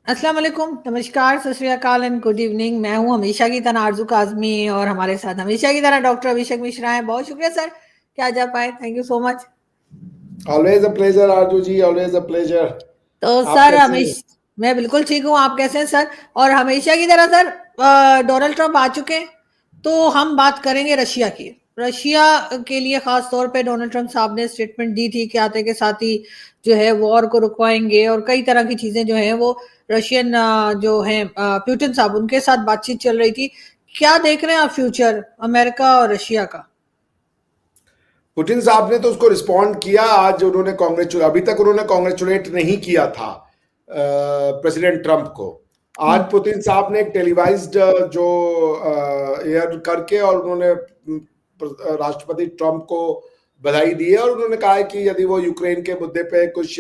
अस्सलाम वालेकुम, नमस्कार, सत श्री अकाल एंड गुड इवनिंग। मैं हूँ हमेशा की तरह आरज़ू काज़मी और हमारे साथ हमेशा की तरह डॉक्टर अभिषेक मिश्रा हैं। बहुत शुक्रिया सर कि आज आप आए। Thank you so much. Always a pleasure Aarzoo ji, always a pleasure. तो आप सर कैसे हैं? मैं बिल्कुल ठीक हूँ, आप कैसे हैं सर? और हमेशा की तरह सर डोनाल्ड ट्रंप आ चुके हैं, तो हम बात करेंगे रशिया की। रशिया के लिए खास तौर पे डोनाल्ड ट्रंप साहब ने स्टेटमेंट दी थी कि आते के साथ ही जो है वॉर को रुकवाएंगे और कई तरह की चीजें जो है वो रशियन जो है पुतिन साहब उनके साथ बातचीत चल रही थी। क्या देख रहे हैं आप फ्यूचर अमेरिका और रशिया का? पुतिन साहब ने तो उसको रिस्पॉन्ड किया। आज उन्होंने कांग्रेचुलेट, अभी तक उन्होंने कांग्रेचुलेट नहीं किया था प्रेसिडेंट ट्रंप को। आज हम्म। पुतिन साहब ने एक टेलीवाइज्ड जो एयर करके और उन्होंने राष्ट्रपति ट्रंप को बधाई दी है और उन्होंने कहा है कि यदि वो यूक्रेन के मुद्दे पे कुछ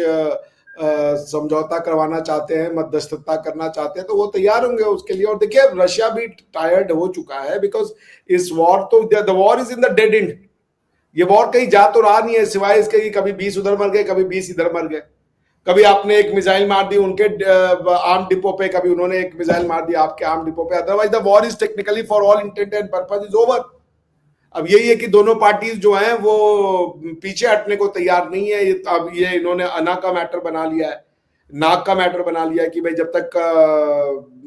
समझौता करवाना चाहते हैं, मध्यस्थता करना चाहते हैं, तो वो तैयार होंगे उसके लिए। और देखिए, रशिया भी टायर्ड हो चुका है बिकॉज इस वॉर तो the war is in the dead and. ये वॉर कहीं जा तो रहा नहीं है, सिवाय इसके कि कभी 20 उधर मर गए, कभी 20 इधर मर गए। कभी आपने एक मिसाइल मार दी उनके आर्म डिपो पे, कभी उन्होंने एक मिसाइल मार दी आपके आर्म डिपो पे। Otherwise the war is technically for all intent and purpose is over. अब यही है कि दोनों पार्टीज जो हैं वो पीछे हटने को तैयार नहीं है। अब ये इन्होंने अना का मैटर बना लिया है, नाक का मैटर बना लिया है कि भाई जब तक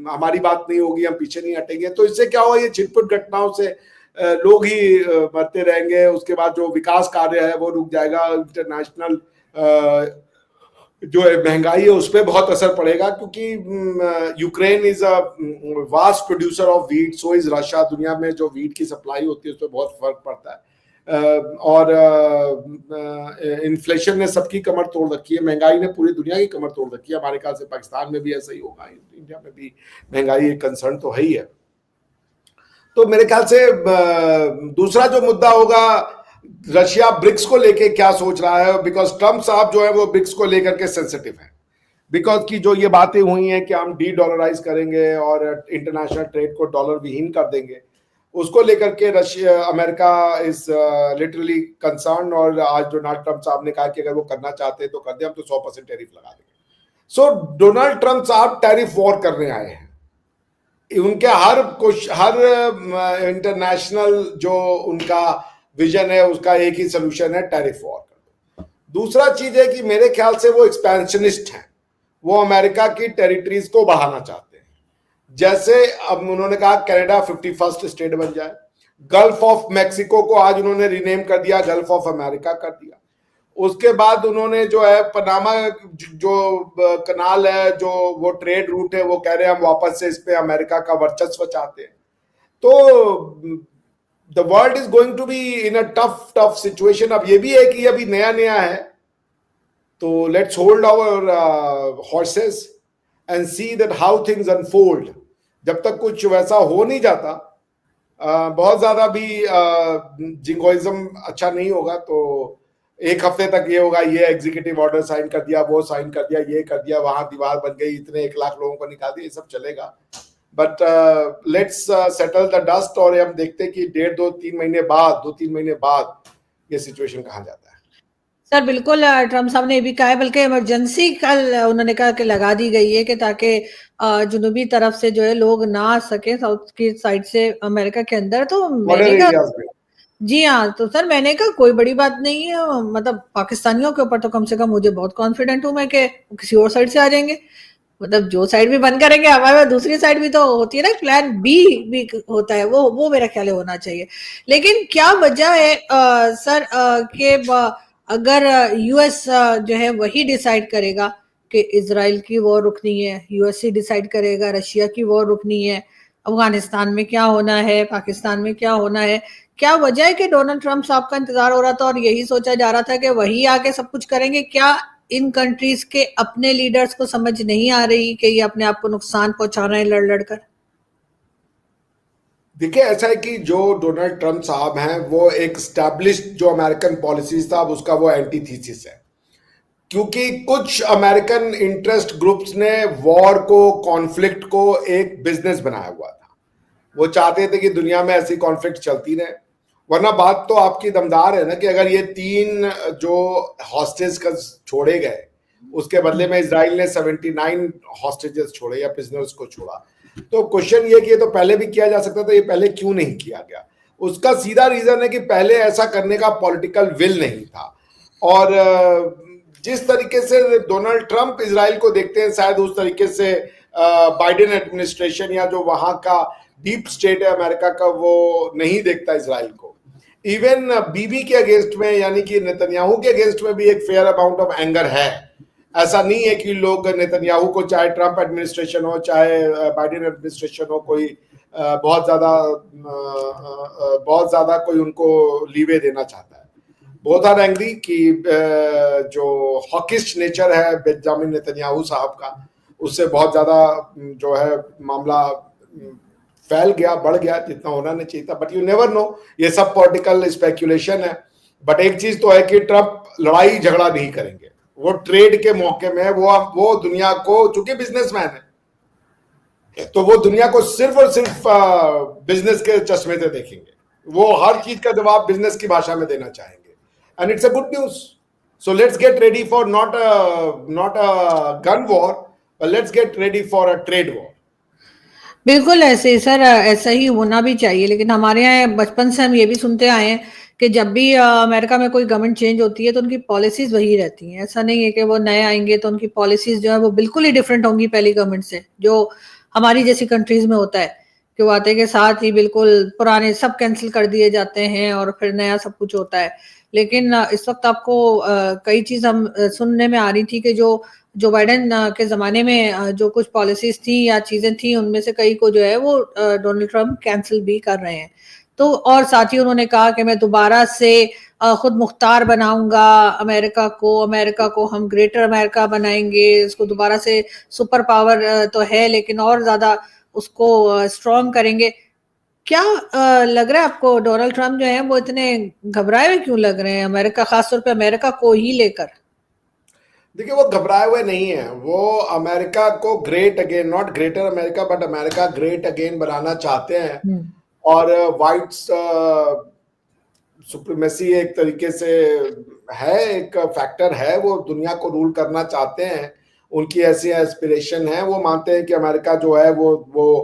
हमारी बात नहीं होगी हम पीछे नहीं हटेंगे। तो इससे क्या हुआ, ये छिटपुट घटनाओं से लोग ही मरते रहेंगे। उसके बाद जो विकास कार्य है वो रुक जाएगा। इंटरनेशनल जो है महंगाई है उस पर बहुत असर पड़ेगा, क्योंकि Ukraine is a vast producer of wheat, so is Russia. दुनिया में जो वीट की सप्लाई होती है उस पर बहुत फर्क पड़ता है। और इन्फ्लेशन ने सबकी कमर तोड़ रखी है, महंगाई ने पूरी दुनिया की कमर तोड़ रखी है। हमारे ख्याल से पाकिस्तान में भी ऐसा ही होगा, इंडिया में भी महंगाई एक कंसर्न तो है ही है। तो मेरे ख्याल से दूसरा जो मुद्दा होगा, रशिया ब्रिक्स को लेके क्या सोच रहा है, बिकॉज ट्रंप साहब जो है वो ब्रिक्स को लेकर के सेंसिटिव है। बिकॉज की जो ये बातें हुई हैं कि हम डी डॉलराइज करेंगे और इंटरनेशनल ट्रेड को डॉलर विहीन कर देंगे, उसको लेकर के Russia America is literally concern. और आज डोनाल्ड ट्रंप साहब ने कहा कि अगर वो करना चाहते हैं तो कर दे, हम तो 100% टैरिफ लगा देंगे। सो डोनाल्ड ट्रंप साहब टैरिफ वॉर करने आए हैं। उनके हर कुछ, हर इंटरनेशनल जो उनका विजन है उसका एक ही सोल्यूशन है, टैरिफ वॉर कर दो। दूसरा चीज है कि मेरे ख्याल से वो एक्सपेंशनिस्ट हैं, वो अमेरिका की टेरिटरीज को बढ़ाना चाहते हैं। जैसे अब उन्होंने कहा कनाडा 51st स्टेट बन जाए, गल्फ ऑफ मैक्सिको को आज उन्होंने रीनेम कर दिया, गल्फ ऑफ अमेरिका कर दिया। उसके बाद उन्होंने जो है पनामा जो कनाल है, जो वो ट्रेड रूट है, वो कह रहे हैं हम वापस से इस पे अमेरिका का वर्चस्व चाहते हैं। तो the world is going to be in a tough tough situation. अब ये भी है कि अभी नया नया है, तो let's hold our horses and see that how things unfold. जब तक कुछ वैसा हो नहीं जाता, बहुत ज्यादा भी जिंगोइज्म अच्छा नहीं होगा। तो एक हफ्ते तक ये होगा, ये एग्जीक्यूटिव ऑर्डर साइन कर दिया, वो साइन कर दिया, ये कर दिया, वहां दीवार बन गई, इतने 1 लाख लोगों को निकाल दिया, ये सब चलेगा। But let's settle the dust. और हम देखते कि 1.5 2 3 महीने बाद ये सिचुएशन कहाँ जाता है। सर बिल्कुल, ट्रम्प साहब ने ये भी कहा है, बल्कि इमरजेंसी कल उन्होंने कहा कि लगा दी गई है कि ताकि जुनूबी तरफ से जो है लोग ना आ सके साउथ की साइड से अमेरिका के अंदर। तो बॉर्डर मैंने कहा एरियाज में। जी हाँ, तो सर मैंने कहा कोई बड़ी बात नहीं है, मतलब पाकिस्तानियों के ऊपर तो कम से कम मुझे बहुत कॉन्फिडेंट हूँ मैं कि किसी और साइड से आ जाएंगे। मतलब जो साइड भी बंद करेंगे हमारे पास दूसरी साइड भी तो होती है ना, प्लान बी भी होता है, वो मेरा ख्याल है होना चाहिए। लेकिन क्या वजह है सर कि अगर यूएस जो है वही डिसाइड करेगा कि इसराइल की वॉर रुकनी है, यूएस ही डिसाइड करेगा रशिया की वॉर रुकनी है, अफगानिस्तान में क्या होना है, पाकिस्तान में क्या होना है, क्या वजह है कि डोनाल्ड ट्रंप साहब का इंतजार हो रहा था और यही सोचा जा रहा था कि वही आके सब कुछ करेंगे? क्या इन कंट्रीज के अपने लीडर्स को समझ नहीं आ रही कि ये अपने आप को नुकसान पहुंचा रहे हैं लड़ लड़कर? देखिए, ऐसा है कि जो डोनाल्ड ट्रंप साहब हैं वो एक स्टैब्लिश्ड जो अमेरिकन पॉलिसीज था उसका वो एंटीथीसिस है। क्योंकि कुछ अमेरिकन इंटरेस्ट ग्रुप्स ने वॉर को, कॉन्फ्लिक्ट को एक बिजनेस बनाया हुआ था। वो चाहते थे कि दुनिया में ऐसी कॉन्फ्लिक्ट चलती रहे। वरना बात तो आपकी दमदार है ना कि अगर ये 3 जो हॉस्टेज का छोड़े गए उसके बदले में इजराइल ने 79 हॉस्टेजेस छोड़े या प्रिजनर्स को छोड़ा। तो क्वेश्चन ये कि ये तो पहले भी किया जा सकता था, ये पहले क्यों नहीं किया गया? उसका सीधा रीजन है कि पहले ऐसा करने का पॉलिटिकल विल नहीं था। और जिस तरीके से डोनाल्ड ट्रंप इजराइल को देखते हैं, शायद उस तरीके से बाइडेन एडमिनिस्ट्रेशन या जो वहां का डीप स्टेट है अमेरिका का, वो नहीं देखता इजराइल को। इवन बीबी के अगेंस्ट में, यानी कि नेतन्याहू के अगेंस्ट में भी एक फेयर अमाउंट ऑफ एंगर है। ऐसा नहीं है कि लोग नेतन्याहू को, चाहे ट्रंप एडमिनिस्ट्रेशन हो चाहे बाइडेन एडमिनिस्ट्रेशन हो, कोई बहुत ज्यादा कोई उनको लीवे देना चाहता है। बहुत आर एंग्री कि जो हॉकिश नेचर है बेंजामिन नेतन्याहू साहब का, उससे बहुत ज्यादा जो है मामला फैल गया, बढ़ गया जितना होना नहीं चाहिए था। बट यू नेवर नो, ये सब पॉलिटिकल स्पेक्यूलेशन है। बट एक चीज तो है कि ट्रंप लड़ाई झगड़ा नहीं करेंगे, वो ट्रेड के मौके में वो दुनिया को, चूंकि बिजनेसमैन है तो वो दुनिया को सिर्फ और सिर्फ बिजनेस के चश्मे से देखेंगे। वो हर चीज का जवाब बिजनेस की भाषा में देना चाहेंगे। And it's a good news. So let's get ready for not a gun war, but let's get ready for a trade war. बिल्कुल ऐसे सर, ऐसा ही होना भी चाहिए। लेकिन हमारे यहाँ बचपन से हम ये भी सुनते आए हैं कि जब भी अमेरिका में कोई गवर्नमेंट चेंज होती है तो उनकी पॉलिसीज वही रहती हैं। ऐसा नहीं है कि वो नए आएंगे तो उनकी पॉलिसीज जो है वो बिल्कुल ही डिफरेंट होंगी पहली गवर्नमेंट से, जो हमारी जैसी कंट्रीज में होता है कि वो आते के साथ ही बिल्कुल पुराने सब कैंसिल कर दिए जाते हैं और फिर नया सब कुछ होता है। लेकिन इस वक्त आपको कई चीज हम सुनने में आ रही थी कि जो बाइडेन के जमाने में जो कुछ पॉलिसीज थी या चीजें थी, उनमें से कई को जो है वो डोनाल्ड ट्रंप कैंसिल भी कर रहे हैं। तो और साथ ही उन्होंने कहा कि मैं दोबारा से खुद मुख्तार बनाऊंगा अमेरिका को हम ग्रेटर अमेरिका बनाएंगे, इसको दोबारा से सुपर पावर तो है लेकिन और ज्यादा उसको स्ट्रॉन्ग करेंगे। क्या लग रहा है आपको डोनाल्ड ट्रंप जो है वो इतने घबराए हुए क्यों लग रहे हैं अमेरिका, खासतौर पे अमेरिका को ही लेकर? देखिए, वो घबराए हुए नहीं है। वो अमेरिका को great again, not greater America but America great again बनाना चाहते हैं। और वाइट्स सुप्रीमेसी एक तरीके से है, एक फैक्टर है। वो दुनिया को रूल करना चाहते हैं, उनकी ऐसी एस्पिरेशन है। वो मानते हैं कि अमेरिका जो है वो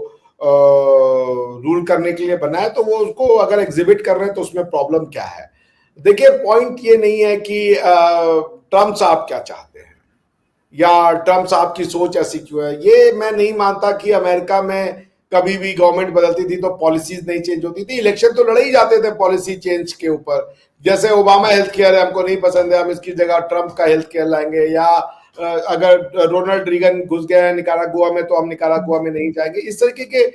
रूल करने के लिए बना है, तो वो उसको अगर एग्जिबिट कर रहे हैं तो उसमें प्रॉब्लम क्या है? देखिए, पॉइंट ये नहीं है कि ट्रंप साहब क्या चाहते हैं या ट्रंप साहब की सोच ऐसी क्यों है। ये मैं नहीं मानता कि अमेरिका में कभी भी गवर्नमेंट बदलती थी तो पॉलिसीज नहीं चेंज होती थी। इलेक्शन तो लड़े ही जाते थे पॉलिसी चेंज के ऊपर। जैसे ओबामा हेल्थ केयर है, हमको नहीं पसंद है, हम इसकी जगह ट्रंप का हेल्थ केयर लाएंगे। या अगर रोनाल्ड रीगन घुस गए हैं निकारागुआ में तो हम निकारागुआ में नहीं जाएंगे। इस तरीके के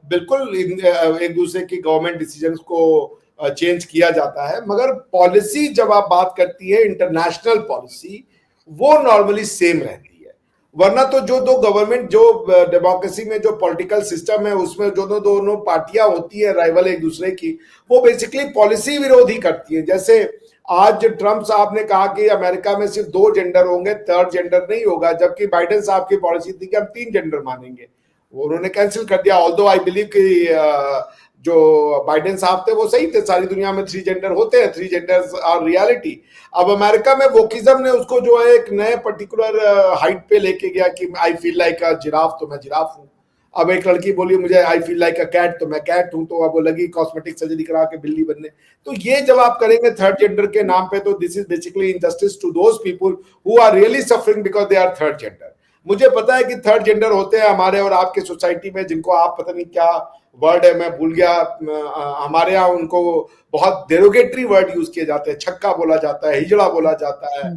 बिल्कुल एक दूसरे की गवर्नमेंट डिसीजन को चेंज किया जाता है। मगर पॉलिसी जब आप बात करती है, इंटरनेशनल पॉलिसी, वो नॉर्मली सेम रहती है। वरना तो जो दो गवर्नमेंट, जो डेमोक्रेसी में जो पॉलिटिकल सिस्टम है उसमें जो दोनों पार्टियां होती है राइवल एक दूसरे की, वो बेसिकली पॉलिसी विरोधी करती है। जैसे आज ट्रंप साहब ने कहा कि अमेरिका में सिर्फ 2 जेंडर होंगे, 3rd जेंडर नहीं होगा, जबकि बाइडेन साहब की पॉलिसी थी कि हम 3 जेंडर मानेंगे। वो उन्होंने कैंसिल कर दिया। ऑल्दो आई बिलीव कि जो बाइडेन साहब थे वो सही थे, सारी दुनिया में 3 जेंडर होते हैं, 3 जेंडर्स आर रियलिटी। अब अमेरिका में वोकिज्म ने उसको जो है एक नए पर्टिकुलर हाइट पे लेके गया कि I feel like a giraffe तो मैं जिराफ हूं। अब एक लड़की बोली मुझे I feel like a cat तो मैं कैट हूं, तो अब वो लगी कॉस्मेटिक सर्जरी करा के बिल्ली बनने। तो ये जब आप करेंगे 3rd जेंडर के नाम पे, तो this is basically injustice to those people who are really suffering because they are 3rd gender. मुझे पता है कि 3rd जेंडर होते हैं हमारे और आपके सोसाइटी में, जिनको आप पता नहीं क्या वर्ड है मैं भूल गया, हमारे यहाँ उनको बहुत डेरोगेटरी वर्ड यूज किए जाते हैं। छक्का बोला जाता है, हिजड़ा बोला जाता है,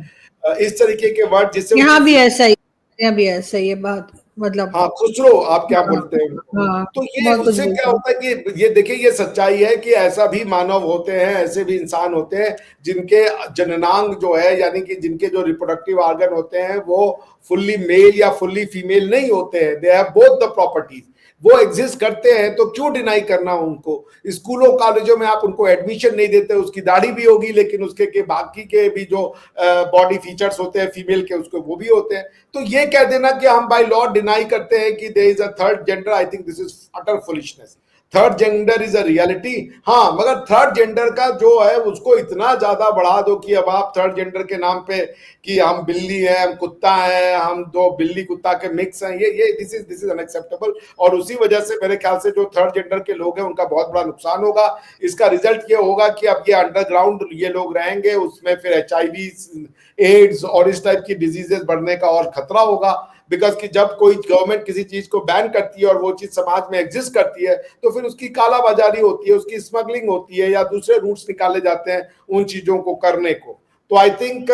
इस तरीके के वर्ड जिससे यहाँ भी ऐसा ही, यहाँ भी ऐसा ही है बात, मतलब हाँ खुसरो आप क्या बोलते हैं हाँ, तो ये उससे क्या होता है कि ये देखिए, ये सच्चाई है कि ऐसा भी मानव होते हैं, ऐसे भी इंसान होते हैं जिनके जननांग जो है, यानी कि जिनके जो रिप्रोडक्टिव ऑर्गन होते हैं वो फुल्ली मेल या फुल्ली फीमेल नहीं होते हैं। They have both the properties, वो एग्जिस्ट करते हैं, तो क्यों डिनाई करना उनको? स्कूलों कॉलेजों में आप उनको एडमिशन नहीं देते, उसकी दाढ़ी भी होगी लेकिन उसके के बाकी के भी जो बॉडी फीचर्स होते हैं फीमेल के, उसको वो भी होते हैं। तो ये कह देना कि हम बाय लॉ डिनाई करते हैं कि there is a 3rd gender, I think this is utter foolishness. Third gender is a reality. हाँ, मगर थर्ड जेंडर का जो है उसको इतना ज्यादा बढ़ा दो कि अब आप थर्ड जेंडर के नाम पे कि हम बिल्ली हैं, हम कुत्ता हैं, हम दो बिल्ली कुत्ता के मिक्स हैं, ये दिस इज अनएक्सेप्टेबल। और उसी वजह से मेरे ख्याल से जो थर्ड जेंडर के लोग हैं उनका बहुत बड़ा नुकसान होगा। इसका रिजल्ट ये होगा कि अब ये अंडरग्राउंड ये लोग रहेंगे, उसमें फिर HIV, एड्स और इस टाइप की डिजीजेस बढ़ने का और खतरा होगा। बिकॉज कि जब कोई गवर्नमेंट किसी चीज को बैन करती है और वो चीज समाज में एग्जिस्ट करती है तो फिर उसकी कालाबाजारी होती है, उसकी स्मगलिंग होती है या दूसरे रूट्स निकाले जाते हैं उन चीजों को करने को। तो आई थिंक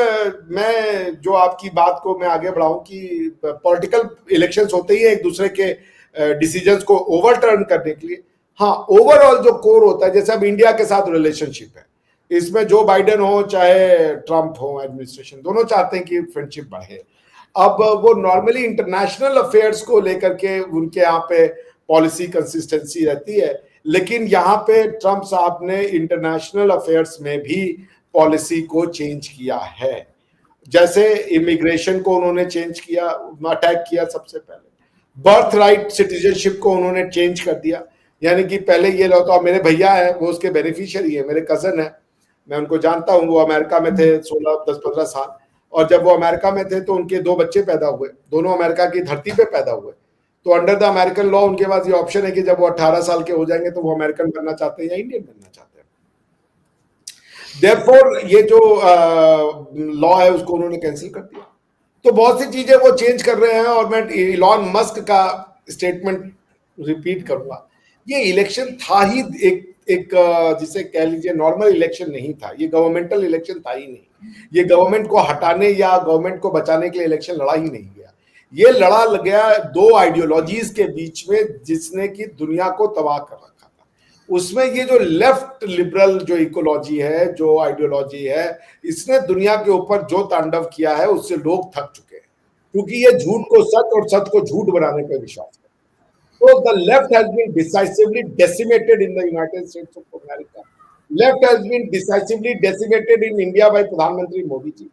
मैं जो आपकी बात को मैं आगे बढ़ाऊं कि पॉलिटिकल इलेक्शंस होते ही है एक दूसरे के डिसीजंस को ओवरटर्न करने के लिए। हाँ, ओवरऑल जो कोर होता है, जैसे अब इंडिया के साथ रिलेशनशिप है, इसमें जो बाइडेन हो चाहे ट्रंप हो एडमिनिस्ट्रेशन, दोनों चाहते हैं कि फ्रेंडशिप बढ़े। अब वो नॉर्मली इंटरनेशनल अफेयर्स को लेकर के उनके यहाँ पे पॉलिसी कंसिस्टेंसी रहती है, लेकिन यहाँ पे ट्रंप साहब ने इंटरनेशनल अफेयर्स में भी पॉलिसी को चेंज किया है। जैसे इमिग्रेशन को उन्होंने चेंज किया, अटैक किया सबसे पहले। बर्थ राइट सिटीजनशिप को उन्होंने चेंज कर दिया, यानी कि पहले ये होता, मेरे भैया है वो उसके बेनिफिशियरी है, मेरे कजन है, मैं उनको जानता हूँ, वो अमेरिका में थे 10-15 साल, और जब वो अमेरिका में थे तो उनके 2 बच्चे पैदा हुए, दोनों अमेरिका की धरती पे पैदा हुए। तो अंडर द अमेरिकन लॉ उनके पास ये ऑप्शन है कि जब वो 18 साल के हो जाएंगे तो वो अमेरिकन बनना चाहते हैं या इंडियन बनना चाहते हैं। देयरफॉर ये जो लॉ है उसको उन्होंने कैंसिल कर दिया। तो बहुत सी चीजें वो चेंज कर रहे हैं। और मैं इलॉन मस्क का स्टेटमेंट रिपीट करूंगा, ये इलेक्शन था ही एक जिसे कह लीजिए नॉर्मल इलेक्शन नहीं था, ये गवर्नमेंटल इलेक्शन था ही नहीं। ये गवर्नमेंट को हटाने या गवर्नमेंट को बचाने के लिए इलेक्शन लड़ा ही नहीं गया, ये लड़ा गया 2 आइडियोलॉजीज के बीच में जिसने कि दुनिया को तबाह कर रखा था। उसमें ये जो लेफ्ट लिबरल जो इकोलॉजी है, जो आइडियोलॉजी है, इसने दुनिया के ऊपर जो तांडव किया है उससे लोग थक चुके हैं, क्योंकि ये झूठ को सच और सच को झूठ बनाने पर विश्वास है। So the left has been decisively decimated in the United States of America. Left has been decisively decimated in India by प्रधानमंत्री मोदी जी।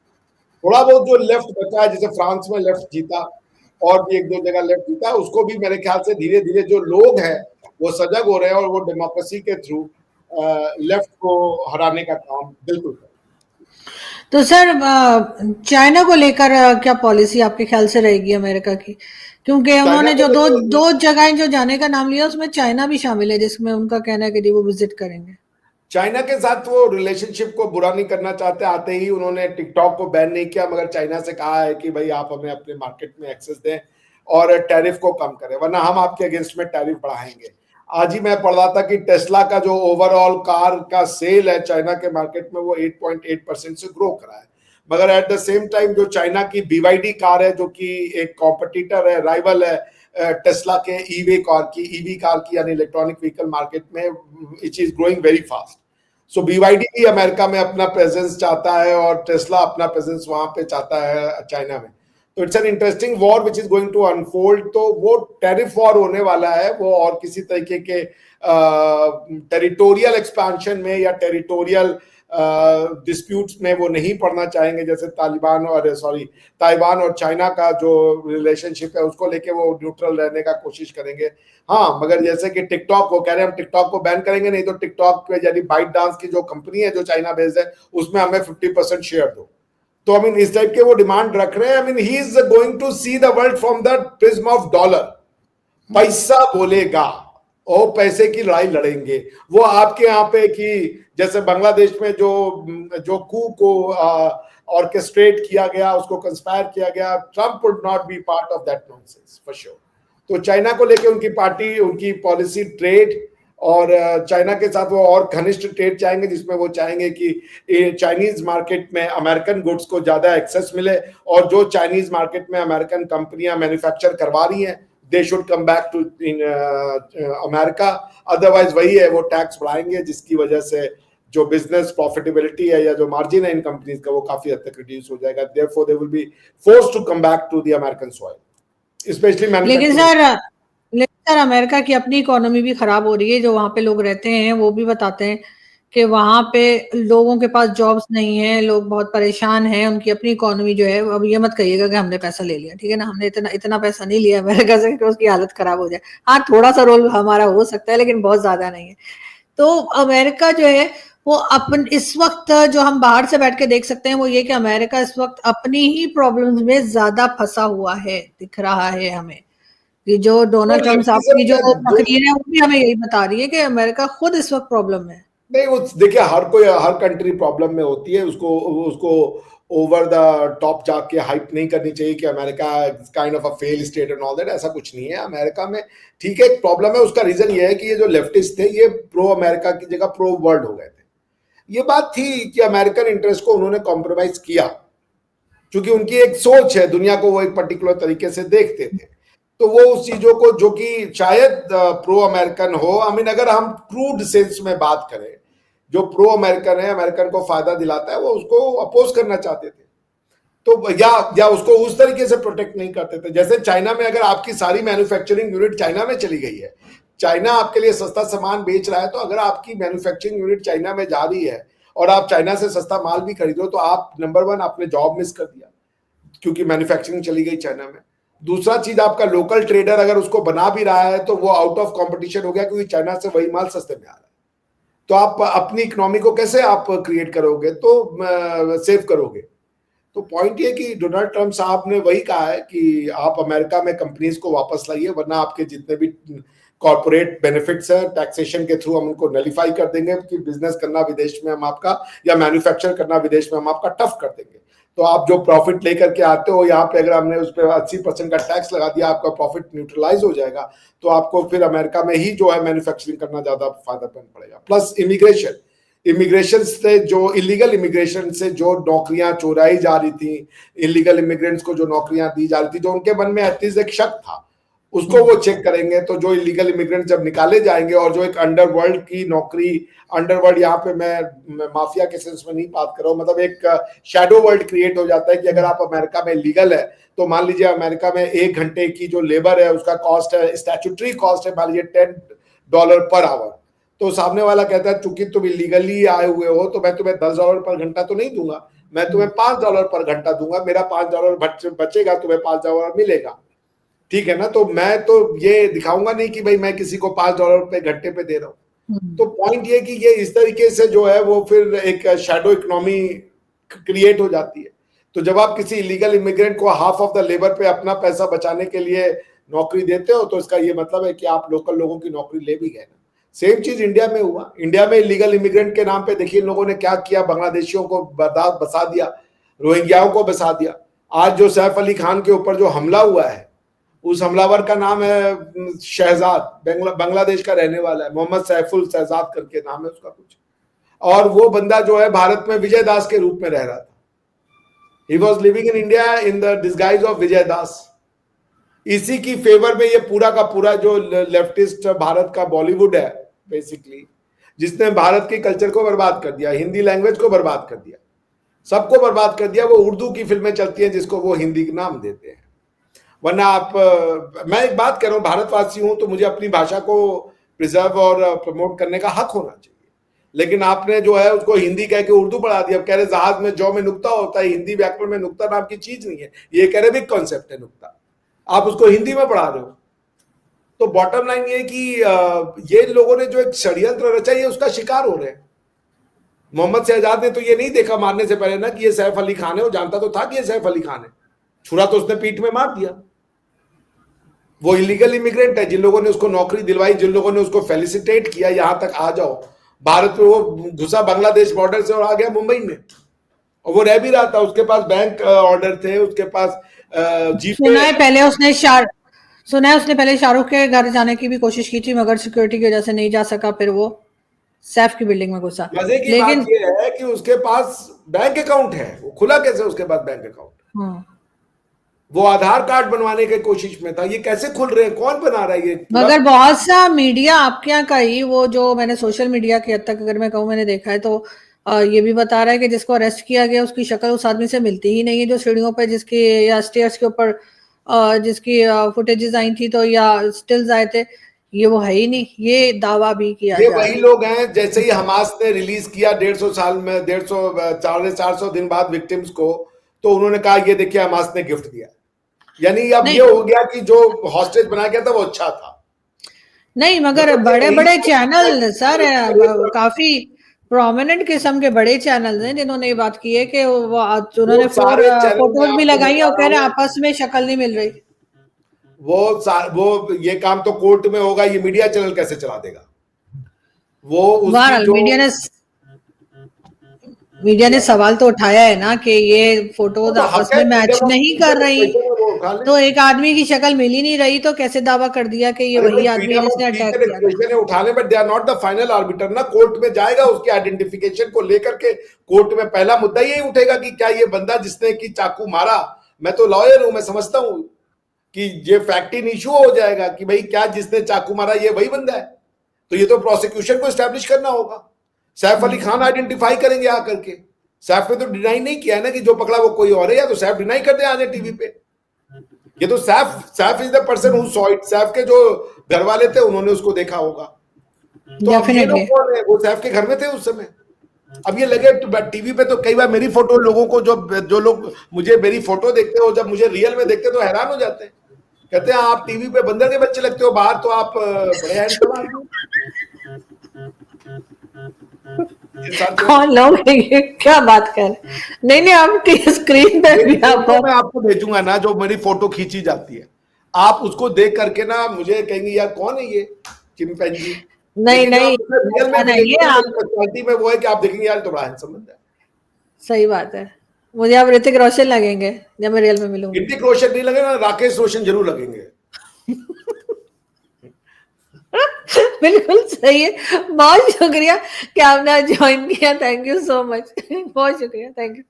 थोड़ा बहुत जो लेफ्ट बचा है, जैसे फ्रांस में लेफ्ट जीता और भी 1-2 जगह लेफ्ट जीता, उसको भी मेरे ख्याल से धीरे धीरे जो लोग हैं वो सजग हो रहे हैं और वो डेमोक्रेसी के थ्रू लेफ्ट को हराने का काम बिल्कुल कर। तो सर चाइना को लेकर क्या पॉलिसी आपके ख्याल से रहेगी अमेरिका की? क्योंकि उन्होंने जो दो जगहें जो जाने का नाम लिया उसमें चाइना भी शामिल है, जिसमें उनका कहना है कि वो विजिट करेंगे। चाइना के साथ वो रिलेशनशिप को बुरा नहीं करना चाहते, आते ही उन्होंने टिकटॉक को बैन नहीं किया, मगर चाइना से कहा है कि भाई आप हमें अपने मार्केट में एक्सेस दें और टैरिफ को कम करें, वरना हम आपके अगेंस्ट में टैरिफ बढ़ाएंगे। आज ही मैं पढ़ रहा था कि टेस्ला का जो ओवरऑल कार का सेल है चाइना के मार्केट में वो 8.8% से ग्रो करा है, मगर एट द सेम टाइम जो चाइना की BYD कार है, जो कि एक कॉम्पिटिटर है, राइवल है टेस्ला के ईवी कार की यानी इलेक्ट्रॉनिक व्हीकल मार्केट में, it is growing very fast. So BYD भी अमेरिका में अपना प्रेजेंस चाहता है और टेस्ला अपना प्रेजेंस वहां पे चाहता है चाइना में। तो it's an interesting war which is going to unfold. तो वो टेरिफ वॉर होने वाला है, वो और किसी तरीके के टेरिटोरियल एक्सपेंशन में या टेरिटोरियल डिस्प्यूट्स में वो नहीं पढ़ना चाहेंगे, जैसे ताइवान और चाइना का जो रिलेशनशिप है उसको लेके वो न्यूट्रल रहने का कोशिश करेंगे। हाँ, मगर जैसे कि टिकटॉक को कह रहे हैं हम टिकटॉक को बैन करेंगे, नहीं तो टिकटॉक पे यानी बाइट डांस की जो कंपनी है जो चाइना बेस्ड है उसमें हमें 50% शेयर दो। तो आई मीन इस टाइप के वो डिमांड रख रहे हैं। I mean he is going to see the world from the prism of dollar. पैसा बोलेगा और पैसे की लड़ाई लड़ेंगे। वो आपके यहाँ पे कि जैसे बांग्लादेश में जो कू को ऑर्केस्ट्रेट किया गया, उसको कंस्पायर किया गया, Trump would not be part of that nonsense for sure. तो चाइना को लेके उनकी पॉलिसी ट्रेड और चाइना के साथ वो और घनिष्ठ ट्रेड चाहेंगे, जिसमें वो चाहेंगे कि चाइनीज मार्केट में अमेरिकन गुड्स को ज्यादा एक्सेस मिले और जो चाइनीज मार्केट में अमेरिकन कंपनियां मैन्युफैक्चर करवा रही हैं they should come back to in America. Otherwise वही है, वो टैक्स बढ़ाएंगे जिसकी वजह से जो बिजनेस प्रॉफिटेबिलिटी है या जो मार्जिन है इन कंपनीज का वो काफी हद तक रिड्यूस हो जाएगा। Therefore they will be forced to come back to the American soil specially. लेकिन सर अमेरिका की अपनी इकोनॉमी भी खराब हो रही है, जो वहां पे लोग रहते हैं वो भी बताते हैं कि वहां पे लोगों के पास जॉब्स नहीं है, लोग बहुत परेशान हैं, उनकी अपनी इकोनॉमी जो है, अब ये मत कहिएगा कि हमने पैसा ले लिया, ठीक है ना, हमने इतना इतना पैसा नहीं लिया अमेरिका से कि उसकी हालत खराब हो जाए। हाँ, थोड़ा सा रोल हमारा हो सकता है, लेकिन बहुत ज्यादा नहीं है। तो अमेरिका जो है वो अपन इस वक्त जो हम बाहर से बैठ के देख सकते हैं वो ये कि अमेरिका इस वक्त अपनी ही प्रॉब्लम्स में ज्यादा फंसा हुआ है, दिख रहा है हमें। ये जो तो डोनाल्ड ट्रम्प साहब लेफ्टिज्म की जो का जो तकरीर है वो भी हमें यही बता रही है कि अमेरिका खुद इस वक्त प्रॉब्लम में है। नहीं, वो देखिए हर कंट्री प्रॉब्लम में होती है, उसको उसको ओवर द टॉप जाके हाइप नहीं करनी चाहिए कि America kind of a fail state and all that, ऐसा कुछ नहीं है। अमेरिका में ठीक है एक प्रॉब्लम है, उसका रीजन ये है कि ये जो लेफ्टिस्ट थे ये प्रो अमेरिका की जगह प्रो वर्ल्ड हो गए थे। ये बात थी कि अमेरिकन इंटरेस्ट को उन्होंने कॉम्प्रोमाइज किया, क्योंकि उनकी एक सोच है, दुनिया को वो एक पर्टिकुलर तरीके से देखते थे। तो वो उस चीजों को जो कि शायद प्रो अमेरिकन हो, आई मीन अगर हम क्रूड सेंस में बात करें, जो प्रो अमेरिकन है, अमेरिकन को फायदा दिलाता है, वो उसको अपोज करना चाहते थे। तो या उसको उस तरीके से प्रोटेक्ट नहीं करते थे। जैसे चाइना में अगर आपकी सारी मैन्युफैक्चरिंग यूनिट चाइना में चली गई है, चाइना आपके लिए सस्ता सामान बेच रहा है, तो अगर आपकी मैन्युफैक्चरिंग यूनिट चाइना में जा रही है और आप चाइना से सस्ता माल भी खरीदो, तो आप नंबर 1 आपने जॉब मिस कर दिया, क्योंकि मैन्युफैक्चरिंग चली गई चाइना में। दूसरा चीज, आपका लोकल ट्रेडर अगर उसको बना भी रहा है तो वो आउट ऑफ कंपटीशन हो गया, क्योंकि चाइना से वही माल सस्ते में आ रहा है। तो आप अपनी इकोनॉमी को कैसे आप क्रिएट करोगे, तो सेव करोगे। तो पॉइंट ये कि डोनाल्ड ट्रम्प साहब ने वही कहा है कि आप अमेरिका में कंपनीज को वापस लाइए, वरना आपके जितने भी कॉर्पोरेट बेनिफिट्स है टैक्सेशन के थ्रू हम उनको नलीफाई कर देंगे, कि बिजनेस करना विदेश में हम आपका, या मैन्युफैक्चर करना विदेश में हम आपका टफ कर देंगे। तो आप जो प्रॉफिट लेकर के आते हो यहाँ पे, अगर हमने उस पर 80% का टैक्स लगा दिया, आपका प्रॉफिट न्यूट्रलाइज हो जाएगा, तो आपको फिर अमेरिका में ही जो है मैन्युफैक्चरिंग करना ज्यादा फायदेमंद पड़ेगा। प्लस इमिग्रेशन से, जो इलीगल इमिग्रेशन से जो नौकरियां चोराई जा रही थी, इलीगल इमिग्रेंट्स को जो नौकरियां दी जा रही थी, जो उनके मन में एटलीस्ट एक शक था, उसको वो चेक करेंगे। तो जो इलीगल इमिग्रेंट जब निकाले जाएंगे, और जो एक अंडरवर्ल्ड की नौकरी, अंडरवर्ल्ड यहाँ पे मैं माफिया के सेंस में नहीं बात कर रहा हूँ, मतलब एक शैडो वर्ल्ड क्रिएट हो जाता है कि अगर आप अमेरिका में लीगल है, तो मान लीजिए अमेरिका में 1 घंटे की जो लेबर है उसका कॉस्ट है, स्टैट्यूटरी कॉस्ट है मान लीजिए $10 पर आवर। तो सामने वाला कहता है चूंकि तुम इलीगली आए हुए हो, तो मैं तुम्हें $10 पर घंटा तो नहीं दूंगा, मैं तुम्हें $5 पर घंटा दूंगा, मेरा $5 बचेगा, तुम्हें $5 मिलेगा, ठीक है ना। तो मैं तो ये दिखाऊंगा नहीं कि भाई मैं किसी को $5 पे घंटे पे दे रहा हूँ। तो पॉइंट ये कि ये इस तरीके से जो है वो फिर एक शैडो इकोनॉमी क्रिएट हो जाती है। तो जब आप किसी इलीगल इमिग्रेंट को हाफ ऑफ द लेबर पे अपना पैसा बचाने के लिए नौकरी देते हो, तो इसका ये मतलब है कि आप लोकल लोगों की नौकरी ले भी गए ना। सेम चीज इंडिया में हुआ। इंडिया में इलीगल इमिग्रेंट के नाम पे देखिए इन लोगों ने क्या किया, बांग्लादेशियों को बसा दिया, रोहिंग्याओं को बसा दिया। आज जो सैफ अली खान के ऊपर जो हमला हुआ है, उस हमलावर का नाम है शहजाद, बांग्लादेश का रहने वाला है, मोहम्मद सैफुल शहजाद करके नाम है उसका कुछ। और वो बंदा जो है भारत में विजय दास के रूप में रह रहा था। He was living in India in the disguise of Vijay Das. इसी की फेवर में ये पूरा का पूरा जो लेफ्टिस्ट भारत का बॉलीवुड है बेसिकली, जिसने भारत के कल्चर को बर्बाद कर दिया, हिंदी लैंग्वेज को बर्बाद कर दिया, सबको बर्बाद कर दिया। वो उर्दू की फिल्में चलती हैं जिसको वो हिंदी का नाम देते हैं। वरना आप, मैं एक बात कर रहा हूँ, भारतवासी हूं तो मुझे अपनी भाषा को प्रिजर्व और प्रमोट करने का हक होना चाहिए। लेकिन आपने जो है उसको हिंदी कह के उर्दू पढ़ा दिया। कह रहे जहाज में जौ में नुक्ता होता है, हिंदी व्याकरण में नुक्ता नाम की चीज नहीं है, ये कह रहे बिग कॉन्सेप्ट है नुक्ता, आप उसको हिंदी में पढ़ा रहे हो। तो बॉटम लाइन ये कि ये लोगों ने जो एक षड्यंत्र रचा, ये उसका शिकार हो रहे हैं। मोहम्मद शहजाद ने तो ये नहीं देखा मारने से पहले ना कि ये सैफ अली खान है, वो जानता तो था कि ये सैफ अली खान है, छुरा तो उसने पीठ में मार दिया। वो इलीगल इमिग्रेंट है, जिन लोगों ने उसको नौकरी दिलवाई, जिन लोगों ने उसको फेलिसिटेट किया यहां तक आ जाओ भारत में, वो घुसा बांग्लादेश बॉर्डर से और आ गया मुंबई में, और वो रह भी रहा था। उसके पास बैंक ऑर्डर थे, उसके पास जीपे। सुना है उसने पहले शाहरुख के घर जाने की भी कोशिश की थी, मगर सिक्योरिटी की वजह से नहीं जा सका, फिर वो सैफ की बिल्डिंग में घुसा। मजे की बात ये है कि उसके पास बैंक अकाउंट है, वो खुला कैसे उसके पास बैंक अकाउंट? वो आधार कार्ड बनवाने की कोशिश में था, ये कैसे खुल रहे हैं, कौन बना रहा है ये? मगर बहुत सा मीडिया आपके यहाँ का ही, वो जो मैंने सोशल मीडिया की हद तक अगर मैं कहूँ मैंने देखा है, तो ये भी बता रहा है कि जिसको अरेस्ट किया गया उसकी शक्ल उस आदमी से मिलती ही नहीं है, जो सीढ़ियों पर जिसकी या स्टेयर्स के ऊपर जिसकी फुटेजेस आई थी, तो या स्टिल्स आए थे, ये वो है ही नहीं, ये दावा भी किया ये जा वही रहा है। लोग हैं जैसे ही हमास ने रिलीज किया 150 साल में 450 दिन बाद विक्टिम्स को, तो उन्होंने कहा ये देखिए हमास ने गिफ्ट दिया। यानी अब नहीं ये हो गया कि जो हॉस्टेज बना गया था वो अच्छा था। नहीं, मगर मतलब बड़े यही बड़े तो चैनल सर, वो काफी प्रोमिनेंट किस्म के बड़े चैनल हैं जिन्होंने ये बात की है कि वो उन्होंने सारे चैनल में फोटोज भी आपको लगाई है बता और रहा कह रहे हैं हूँ, आपस में शक्ल नहीं मिल रही। वो ये काम तो कोर्ट में होगा, ये मीडिया चैनल कैसे चला देगा? वो उसकी बहरहाल जो मीडिया ने सवाल तो उठाया है ना कि ये वो फोटोज तो आपस हक है में मैच फ्रीडम ऑफ नहीं स्पीच है, कर वो रही, कैसे में वो उठा ले। तो एक आदमी की शक्ल मिल ही नहीं रही, तो कैसे दावा कर दिया कि ये अरे वही भाई आदमी है फ्रीडम ऑफ जिसने स्पीच अटैक एंड किया था। एक्सप्रेशन है उठाने, but they are not the final arbiter ना। कोर्ट में जाएगा, उसकी आइडेंटिफिकेशन को लेकर के कोर्ट में पहला मुद्दा यही उठेगा कि क्या ये बंदा जिसने की चाकू मारा, मैं तो लॉयर हूं, मैं समझता हूं कि ये फैक्ट इन इशू हो जाएगा कि भाई क्या जिसने चाकू मारा ये वही बंदा है। तो ये तो प्रोसिक्यूशन को एस्टैब्लिश करना होगा। सैफ अली खान आइडेंटिफाई करेंगे आकर के। सैफ ने तो डिनाई नहीं किया है ना कि जो पकड़ा वो कोई और है, या तो सैफ डिनाई कर दे आने टीवी पे। ये तो Saif is the person who saw it. Saif के जो घर वाले थे उन्होंने उसको देखा होगा। तो अब ये लोग डेफिनेटली। कौन है? वो सैफ के घर में थे उस समय। अब ये लगे टीवी पे, तो कई बार मेरी फोटो लोगों को, जो लोग मुझे मेरी फोटो देखते हो, जब मुझे रियल में देखते तो हैरान हो जाते हैं। कहते हैं आप टीवी पे बंदर के बच्चे लगते हो, बाहर तो आप बड़े हैंडसम आदमी। कौन लोग हैं ये, क्या बात कर रहे हैं? नहीं नहीं, आपकी स्क्रीन पे भी आप मैं आपको भेजूंगा ना, जो मेरी फोटो खींची जाती है, आप उसको देख करके ना मुझे कहेंगे यार कौन है ये चिंपैंजी। नहीं लेकिन जब नहीं, आप उसे रियल में ऐसा नहीं मिलेंगे है ना, मेरी आप, पर्सनैलिटी में वो है कि आप देखेंगे यार तो बड़ा हैंडसम बंदा है। सही बात है। मुझे आप ऋतिक रोशन लगेंगे जब मैं रियल में मिलूंगी। ऋतिक रोशन नहीं लगेगा, राकेश रोशन जरूर लगेंगे। बिल्कुल सही है। बहुत शुक्रिया कि आपने ज्वाइन किया। Thank you so much. बहुत शुक्रिया। Thank you.